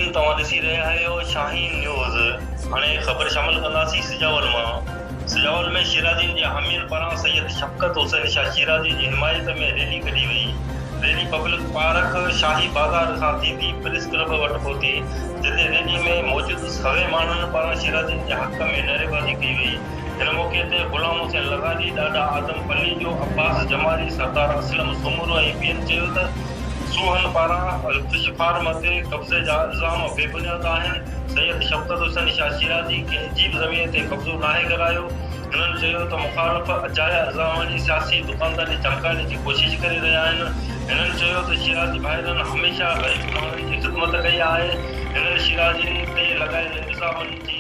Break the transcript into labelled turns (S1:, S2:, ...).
S1: नाज़रीन तव्हां ॾिसी रहिया आहियो शाहीन न्यूज़। हाणे ख़बर शामिल कंदासीं सिजावल मां। सिजावल में शिराज़ीन जे हामियुनि पारां सैयद शफ़क़त हुसैन शाह शिराज़ी जी हिमायत में रैली कढी वई। रैली पब्लिक पार्क शाही बाज़ार खां थींदी प्रेस क्लब वटि पहुती, जिते रैली में मौजूदु सवे माण्हुनि पारां शिराज़ीन जे हक़ में नारेबाज़ी कई वई। हिन मौक़े ते गुलाम हुसैन लगानी, ॾाॾा आज़म पली जो, अब्बास जमाली, सरदार असलम सुमरो ऐं ॿियनि चयो त सूहन पारां फिश फार्म ते कब्ज़े जा इल्ज़ाम बेबुनियाद आहिनि। सैयद शफ़क़त हुसैन शाह शिराज़ी खे अजीब ज़मीन ते कब्ज़ो नाहे करायो। हिननि चयो त मुख़ालिफ़ अजाया इल्ज़ामनि जी सियासी दुकानदारी चमकाइण जी कोशिश करे रहिया आहिनि। हिननि चयो त शिराज़ी भाइरनि हमेशह ग़रीब माण्हुनि जी ख़िदमत कई आहे। हिननि शिराज़ीन ते लॻायल इल्ज़ामनि जी